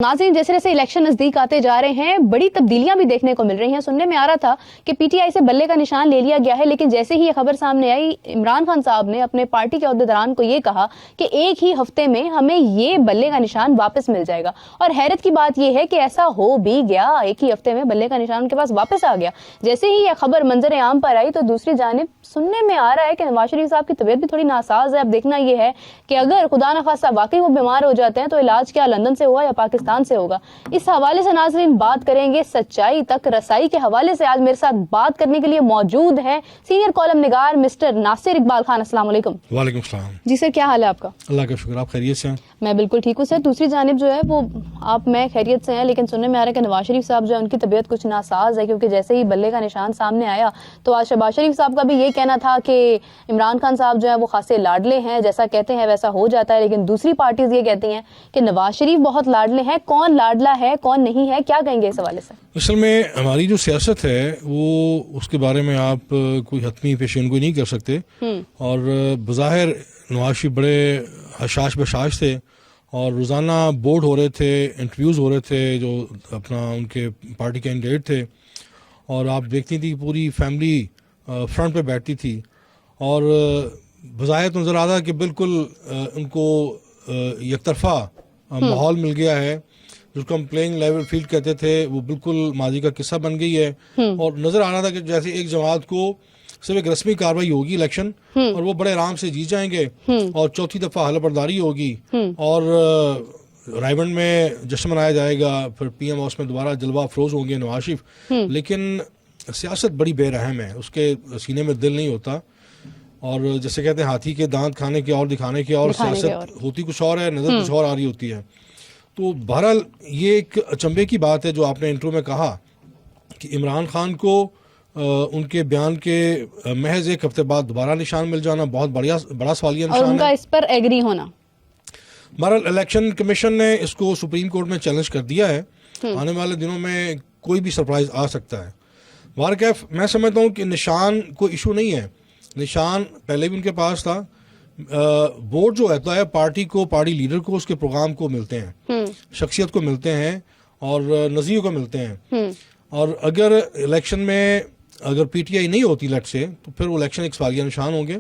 नाज़रीन, जैसे जैसे इलेक्शन नजदीक आते जा रहे हैं बड़ी तब्दीलियां भी देखने को मिल रही हैं। सुनने में आ रहा था कि पीटीआई से बल्ले का निशान ले लिया गया है, लेकिन जैसे ही ये खबर सामने आई, इमरान खान साहब ने अपने पार्टी के अहदेदारान को ये कहा कि एक ही हफ्ते में हमें ये बल्ले का निशान वापस मिल जाएगा। और हैरत की बात यह है कि ऐसा हो भी गया, एक ही हफ्ते में बल्ले का निशान उनके पास वापस आ गया। जैसे ही यह खबर मंजर आम पर आई तो दूसरी जानिब सुनने में आ रहा है कि नवाज शरीफ साहब की तबीयत भी थोड़ी नासाज है। अब देखना यह है कि अगर खुदा न खास्ता वाकई वो बीमार हो जाते हैं तो इलाज क्या लंदन से होगा या पाकिस्तान से होगा। इस हवाले से नाज़रीन बात करेंगे, सच्चाई तक रसाई के हवाले से आज मेरे साथ बात करने के लिए मौजूद है सीनियर कॉलम निगार मिस्टर नासिर इकबाल खान। अस्सलाम वालेकुम। वालेकुम सलाम। जी सर, क्या हाल है आपका? अल्लाह का शुक्र, आप खैरियत से हैं? मैं बिल्कुल ठीक हूँ सर। दूसरी जानिब जो है वो मैं खैरियत से हैं, लेकिन सुनने में आ रहा है कि नवाज शरीफ साहब जो है उनकी तबीयत कुछ नासाज है, क्योंकि जैसे ही बल्ले का निशान सामने आया तो आज शहबाज शरीफ साहब का भी ये कहना था कि इमरान खान साहब जो है वो खासे लाडले हैं, जैसा कहते हैं वैसा हो जाता है। लेकिन दूसरी पार्टीज ये कहती हैं कि नवाज शरीफ बहुत लाडले हैं। कौन लाडला है कौन नहीं है, क्या कहेंगे इस हवाले से? असल में हमारी जो सियासत है वो उसके बारे में आप कोई हतमी पेशेनगोई नहीं कर सकते। और बज़ाहिर नवाज शरीफ बड़े हशाश बशाश थे और रोज़ाना बोर्ड हो रहे थे, इंटरव्यूज़ हो रहे थे जो अपना उनके पार्टी कैंडिडेट थे, और आप देखती थी पूरी फैमिली फ्रंट पे बैठती थी और बज़ाहिर तो नज़र आता है कि बिल्कुल उनको एक तरफा माहौल मिल गया है। जिसको हम प्लेइंग लेवल फील्ड कहते थे वो बिल्कुल माजी का किस्सा बन गई है। और नज़र आ रहा था कि जैसे एक जमात को सिर्फ एक रस्मी कार्रवाई होगी इलेक्शन और वो बड़े आराम से जीत जाएंगे और चौथी दफ़ा हलफबरदारी होगी और रायबंड में जश्न मनाया जाएगा, फिर पीएम हाउस में दोबारा जलवा अफरोज होंगे नवाज शरीफ। लेकिन सियासत बड़ी बेरहम है, उसके सीने में दिल नहीं होता। और जैसे कहते हैं हाथी के दांत खाने के और दिखाने के और सियासत होती कुछ और है, नज़र कुछ और आ रही होती है। तो बहरहाल ये एक अचंभे की बात है जो आपने इंट्रो में कहा कि इमरान खान को उनके बयान के महज एक हफ्ते बाद दोबारा निशान मिल जाना बहुत बड़ा सवालिया निशान है। उनका इस पर एग्री होना। बहरहाल इलेक्शन कमीशन ने इसको सुप्रीम कोर्ट में चैलेंज कर दिया है। आने वाले दिनों में कोई भी सरप्राइज आ सकता है। वारकैफ मैं समझता हूँ कि निशान कोई इशू नहीं है, निशान पहले भी उनके पास था। वोट जो होता है पार्टी को, पार्टी लीडर को, उसके प्रोग्राम को मिलते हैं, शख्सियत को मिलते हैं और नज़रिए को मिलते हैं। और अगर इलेक्शन में अगर पीटीआई नहीं होती लट से तो फिर वो इलेक्शन एक सवालिया निशान होंगे,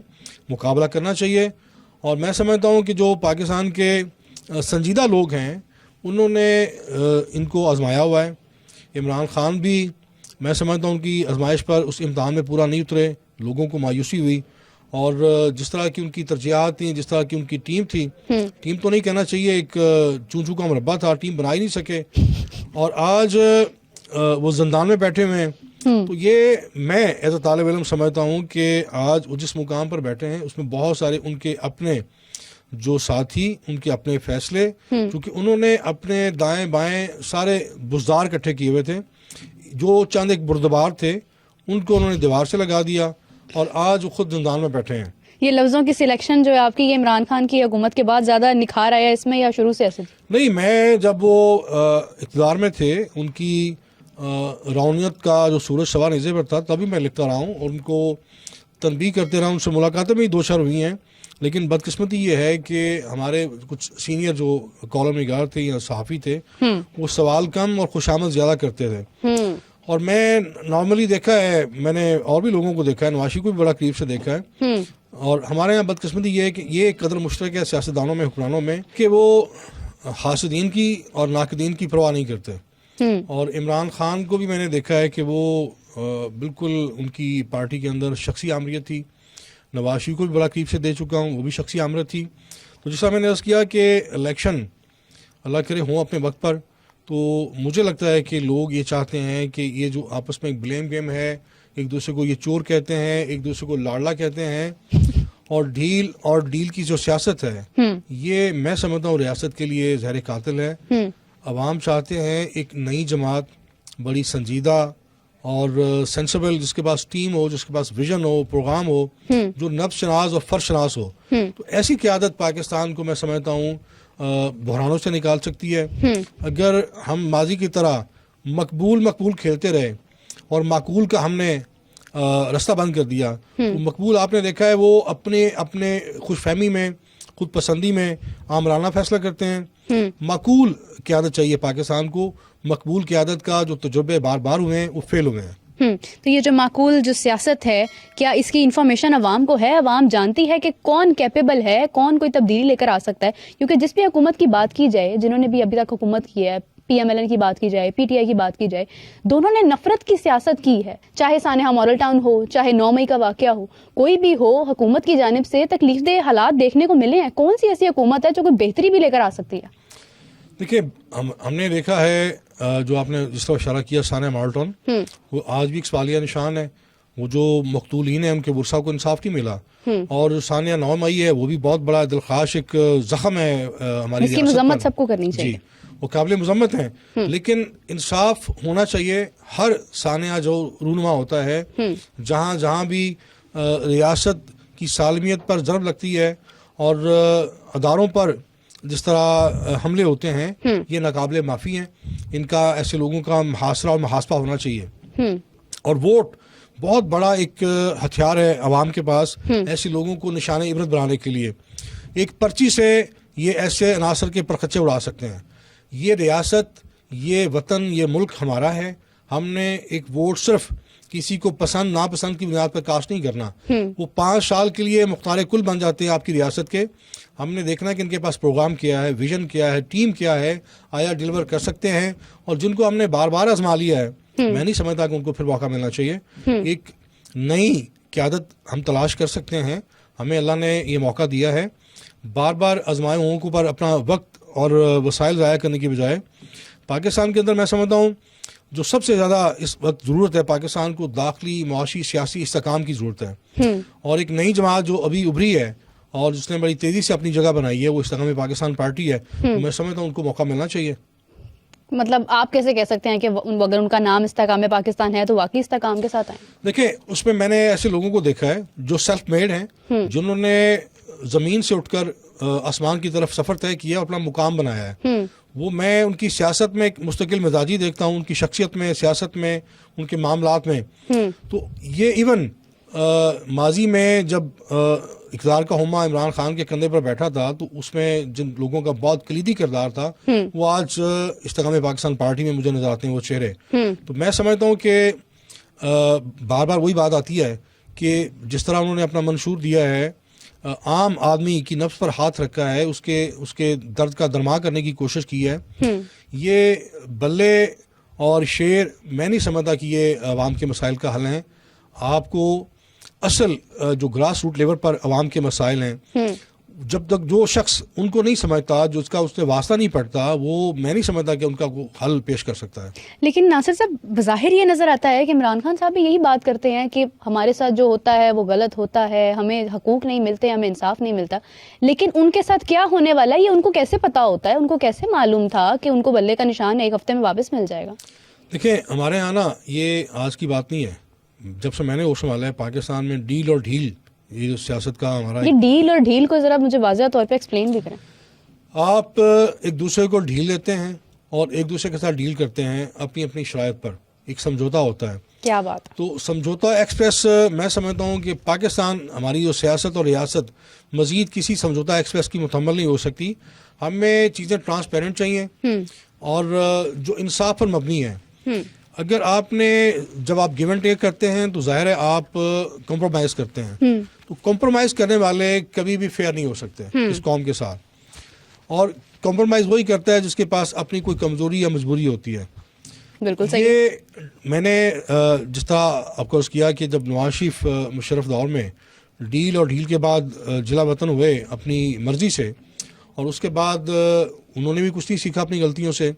मुकाबला करना चाहिए। और मैं समझता हूँ कि जो पाकिस्तान के संजीदा लोग हैं उन्होंने इनको आजमाया हुआ है। इमरान खान भी मैं समझता हूँ उनकी आजमाइश पर उस इम्तहान में पूरा नहीं उतरे, लोगों को मायूसी हुई। और जिस तरह की उनकी तरजीहात थी, जिस तरह की उनकी टीम थी, टीम तो नहीं कहना चाहिए, एक चूचू का मुरब्बा था, टीम बना ही नहीं सके और आज वो जिंदान में बैठे हुए हैं। तो ये मैं एज अ तालिब इल्म समझता हूँ कि आज वो जिस मुकाम पर बैठे हैं उसमें बहुत सारे उनके अपने जो साथी, उनके अपने फैसले, क्योंकि उन्होंने अपने दाएं बाएं सारे बुजदार इकट्ठे किए हुए थे। जो चंद एक बुरदबार थे उनको उन्होंने दीवार से लगा दिया और आज वो खुद जिंदान में बैठे हैं। ये लफ्जों की सिलेक्शन जो है आपकी, ये इमरान खान की हुकूमत के बाद ज्यादा निखार आया इसमें या शुरू से ऐसे? नहीं, मैं जब वो इक़्तिदार में थे उनकी रौनियत का जो सूरज सवा नेज़े पर था तभी मैं लिखता रहा हूँ और उनको तनबीह करते रहा। उनसे मुलाकातें भी दो चार हुई हैं, लेकिन बदकिस्मती ये है कि हमारे कुछ सीनियर जो कॉलम निगार थे या सहाफ़ी थे वो सवाल कम और खुशामद ज़्यादा करते थे। और मैं नॉर्मली देखा है, मैंने और भी लोगों को देखा है, नवाशी को भी बड़ा करीब से देखा है। और हमारे यहाँ बदकिस्मती ये है कि ये एक कदर मुश्तरक है सियासतदानों में, हुक्मरानों में, कि वो हासिदीन की और नाकदीन की परवाह नहीं करते। और इमरान खान को भी मैंने देखा है कि वो बिल्कुल उनकी पार्टी के अंदर शख्सी आमरीत थी। नवाज शरीफ को भी बड़ा करीब से दे चुका हूँ, वो भी शख्सी आमरीत थी। तो जैसा मैंने अर्ज़ किया कि इलेक्शन अल्लाह करे हों अपने वक्त पर, तो मुझे लगता है कि लोग ये चाहते हैं कि ये जो आपस में एक ब्लेम गेम है, एक दूसरे को ये चोर कहते हैं, एक दूसरे को लाडला कहते हैं, और डील की जो सियासत है ये मैं समझता हूँ रियासत के लिए जहर कातिल है। अवाम चाहते हैं एक नई जमात, बड़ी संजीदा और सेंसिबल, जिसके पास टीम हो, जिसके पास विजन हो, प्रोग्राम हो, जो नफ्स शनास और फर्श शनास हो। तो ऐसी क़यादत पाकिस्तान को मैं समझता हूँ बहरानों से निकाल सकती है। अगर हम माजी की तरह मकबूल खेलते रहे और माकूल का हमने रास्ता बंद कर दिया, तो मकबूल आपने देखा है वो अपने खुशफहमी में खुद पसंदी में आमराना फैसला करते हैं। माकूल क़यादत चाहिए पाकिस्तान को, मकबूल क़यादत का जो तजुर्बे बार बार हुए हैं वो फेल हुए हैं। तो ये जो माकूल जो सियासत है, क्या इसकी इन्फॉर्मेशन अवाम को है? अवाम जानती है कि कौन कैपेबल है, कौन कोई तब्दीली लेकर आ सकता है? क्योंकि जिस भी हुकूमत की बात की जाए, जिन्होंने भी अभी तक हुकूमत की है, PMLN की बात की जाए, PTI की बात की जाए, दोनों ने नफरत की सियासत की है। चाहे सानेहा मॉडल टाउन हो, चाहे 9 मई का वाकया हो, कोई भी हो, हुकूमत की जानिब से तकलीफदेह हालात देखने को मिले हैं। कौन सी ऐसी हुकूमत है जो कोई बेहतरी भी लेकर आ सकती है? देखिए, हमने देखा है जो आपने जिस तरह इशारा किया सानिया मॉडल टाउन, वो आज भी एक सवालिया निशान है। वो जो मकतूलीन है उनके बुरसा को इंसाफ नहीं मिला, और सानिया 9 मई है वो भी बहुत बड़ा दिलखाश एक जख्म है हमारी इसकी मजम्मत सबको करनी चाहिए। जी, वो काबिल मजम्मत हैं, लेकिन इंसाफ होना चाहिए। हर सानिया जो रूनुमा होता है, जहाँ जहाँ भी रियासत की सालमियत पर ज़रब लगती है और अदारों पर जिस तरह हमले होते हैं, ये नाकाबिले माफ़ी हैं। इनका ऐसे लोगों का मुहासरा और मुहासबा होना चाहिए। और वोट बहुत बड़ा एक हथियार है अवाम के पास, ऐसे लोगों को निशान इबरत बनाने के लिए। एक पर्ची से ये ऐसे अनासर के परखच्चे उड़ा सकते हैं। ये रियासत, ये वतन, ये मुल्क हमारा है। हमने एक वोट सिर्फ किसी को पसंद नापसंद की बुनियाद पर कास्ट नहीं करना। वो 5 साल के लिए मुख्तार कुल बन जाते हैं आपकी रियासत के। हमने देखना है कि इनके पास प्रोग्राम क्या है, विजन क्या है, टीम क्या है, आया डिलीवर कर सकते हैं। और जिनको हमने बार बार आजमा लिया है, मैं नहीं समझता कि उनको फिर मौका मिलना चाहिए। एक नई क़यादत हम तलाश कर सकते हैं। हमें अल्लाह ने ये मौका दिया है। बार बार आजमाए हुओं के ऊपर अपना वक्त और वसाइल ज़ाया करने की बजाय, पाकिस्तान के अंदर मैं समझता हूँ जो सबसे ज़्यादा इस वक्त ज़रूरत है पाकिस्तान को, दाखिली मुआशी सियासी इस्तेकाम की ज़रूरत है। और एक नई जमात जो अभी उभरी है और जिसने बड़ी तेज़ी से अपनी जगह बनाई है, वो इस्तेकाम पाकिस्तान पार्टी है। तो मैं समझता हूँ उनको मौका मिलना चाहिए। मतलब आप कैसे कह सकते हैं कि अगर उनका नाम इस्तेकाम पाकिस्तान है तो वाकई इस्तेकाम के साथ आए? देखिए, उसमें मैंने ऐसे लोगों को देखा है जो सेल्फ मेड हैं, जिन्होंने ज़मीन से उठकर आसमान की तरफ सफ़र तय किया, अपना मुकाम बनाया है। वो मैं उनकी सियासत में एक मुस्तकिल मिजाजी देखता हूँ, उनकी शख्सियत में, सियासत में, उनके मामलात में। तो ये इवन माजी में जब इक़्तिदार का हुम्मा इमरान खान के कंधे पर बैठा था, तो उसमें जिन लोगों का बहुत कलीदी किरदार था, वो आज इस्तेकाम पाकिस्तान पार्टी में मुझे नजर आते हैं वो चेहरे। तो मैं समझता हूँ कि बार बार वही बात आती है कि जिस तरह उन्होंने अपना मंशूर दिया है, आम आदमी की नफ्स पर हाथ रखा है, उसके दर्द का दरमा करने की कोशिश की है। ये बल्ले और शेर, मैं नहीं समझता कि ये अवाम के मसाइल का हल हैं। आपको असल जो ग्रास रूट लेवल पर अवाम के मसाइल हैं, जब तक जो शख्स उनको नहीं समझता, जो उसका उससे वास्ता नहीं पड़ता, वो मैं नहीं समझता कि उनका वो हल पेश कर सकता है। लेकिन नासिर साहब, बज़ाहिर ये नज़र आता है कि इमरान खान साहब भी यही बात करते हैं कि हमारे साथ जो होता है वो गलत होता है, हमें हकूक नहीं मिलते, हमें इंसाफ नहीं मिलता। लेकिन उनके साथ क्या होने वाला है ये उनको कैसे पता होता है? उनको कैसे मालूम था कि उनको बल्ले का निशान 1 हफ्ते में वापस मिल जाएगा? देखिए, हमारे यहाँ ना ये आज की बात नहीं है। जब से मैंने होश संभाला है, पाकिस्तान में डील और ढील, ये जो सियासत का हमारा, ये डील और ढील को जरा मुझे वाज़ेह तौर पे एक्सप्लेन भी करें। आप एक दूसरे को ढील देते हैं और एक दूसरे के साथ डील करते हैं अपनी अपनी शरायत पर। एक समझौता होता है। क्या बात? तो समझौता एक्सप्रेस मैं समझता हूँ कि पाकिस्तान, हमारी जो सियासत और रियासत मजीद किसी समझौता एक्सप्रेस की मुकम्मल नहीं हो सकती। हमें चीज़ें ट्रांसपेरेंट चाहिए और जो इंसाफ पर मबनी है। अगर आपने, जब आप गिव एंड टेक करते हैं तो जाहिर है आप कॉम्प्रोमाइज़ करते हैं। तो कॉम्प्रोमाइज़ करने वाले कभी भी फेयर नहीं हो सकते इस कौम के साथ। और कॉम्प्रोमाइज़ वही करता है जिसके पास अपनी कोई कमज़ोरी या मजबूरी होती है। बिल्कुल सही। ये मैंने जिस तरह आपको किया कि जब नवाज शरीफ मुशर्रफ दौर में डील और ढील के बाद जिला वतन हुए अपनी मर्ज़ी से, और उसके बाद उन्होंने भी कुछ नहीं सीखा अपनी गलतियों से।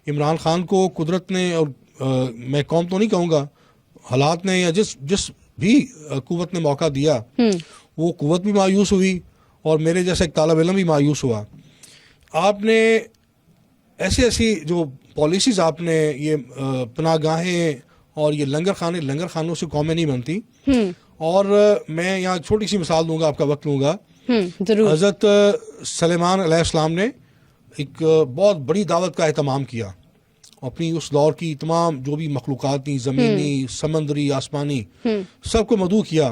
इमरान खान को कुदरत ने, और मैं कौम तो नहीं कहूँगा, हालात ने या जिस भी कुव्वत ने मौका दिया, वो कुव्वत भी मायूस हुई और मेरे जैसा एक तालिब इल्म भी मायूस हुआ। आपने ऐसी जो पॉलिसीज़ आपने, ये पनाहगाहें और ये लंगर खानों से कौमें नहीं बनती। और मैं यहाँ छोटी सी मिसाल दूंगा, आपका वक्त लूँगा। हज़रत सलेमान अलैहिस्सलाम ने एक बहुत बड़ी दावत का एहतमाम किया। अपनी उस दौर की तमाम जो भी मखलूक़ात थी, ज़मीनी, समंदरी, आसमानी, सबको मदऊ किया।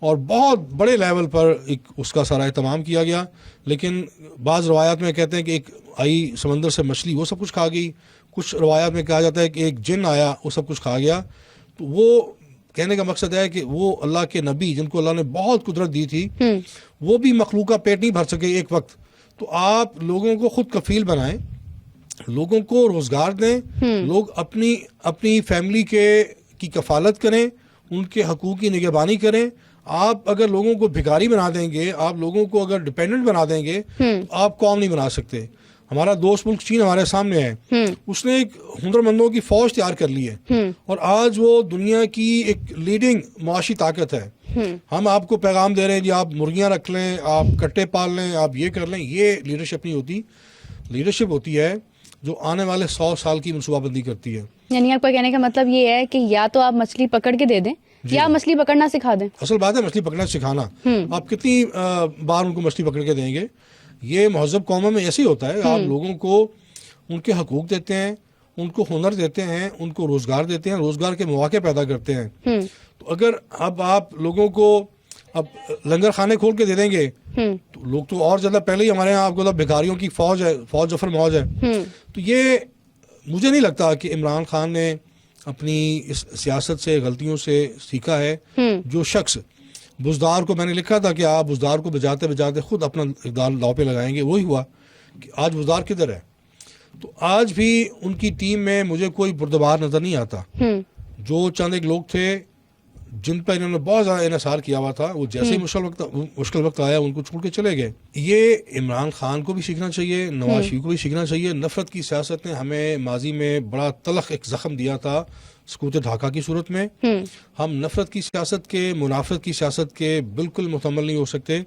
और बहुत बड़े लेवल पर एक उसका सारा एहतमाम किया गया। लेकिन बाज़ रवायात में कहते हैं कि एक आई समंदर से मछली वो सब कुछ खा गई, कुछ रवायात में कहा जाता है कि एक जिन आया वो सब कुछ खा गया। तो वो कहने का मकसद है कि वो अल्लाह के नबी जिनको अल्लाह ने बहुत कुदरत दी थी वो भी मखलूक का पेट नहीं भर सके एक वक्त। तो आप लोगों को खुद कफील बनाएं, लोगों को रोजगार दें, लोग अपनी अपनी फैमिली की कफालत करें, उनके हकूक़ की निगहबानी करें। आप अगर लोगों को भिखारी बना देंगे, आप लोगों को अगर डिपेंडेंट बना देंगे तो आप कौम नहीं बना सकते। हमारा दोस्त मुल्क चीन हमारे सामने है, उसने एक हुनरमंदों की फौज तैयार कर ली है और आज वो दुनिया की एक लीडिंग मुआशी ताकत है। हम आपको पैगाम दे रहे हैं जी आप मुर्गियां रख लें, आप कट्टे पाल लें, आप ये कर लें, ये लीडरशिप नहीं होती। लीडरशिप होती है जो आने वाले 100 साल की मनसूबाबंदी करती है। यानी आपका कहने का मतलब ये है कि या तो आप मछली पकड़ के दे दें या मछली पकड़ना सिखा दें। असल बात है मछली पकड़ना सिखाना। आप कितनी बार उनको मछली पकड़ के देंगे? ये महज़ब कौमों में ऐसे ही होता है। आप लोगों को उनके हकूक देते हैं, उनको हुनर देते हैं, उनको रोजगार देते हैं, रोजगार के मौके पैदा करते हैं। तो अगर अब आप लोगों को अब लंगर खाने खोल के दे देंगे तो लोग तो और ज्यादा, पहले ही हमारे यहाँ आपको भिखारियों की फौज है, फौज जफर मौज है। तो ये मुझे नहीं लगता कि इमरान खान ने अपनी इस सियासत से गलतियों से सीखा है। जो शख्स बुजदार को, मैंने लिखा था कि आप बुजदार को बजाते बजाते खुद अपना इक़दार दाव पे लगाएंगे, वही हुआ कि आज बुजदार किधर है। तो आज भी उनकी टीम में मुझे कोई बुर्दबार नजर नहीं आता। जो चंद एक लोग थे जिन पर इन्होंने बहुत ज़्यादा इन्हिसार किया हुआ था, वो जैसे ही मुश्किल वक्त आया उनको छोड़ के चले गए। ये इमरान खान को भी सीखना चाहिए, नवाज शरीफ को भी सीखना चाहिए। नफरत की सियासत ने हमें माजी में बड़ा तलख एक जख्म दिया था सकूत ढाका की सूरत में। हम नफरत की सियासत के, मुनाफरत की सियासत के बिल्कुल मुतमल नहीं हो सकते।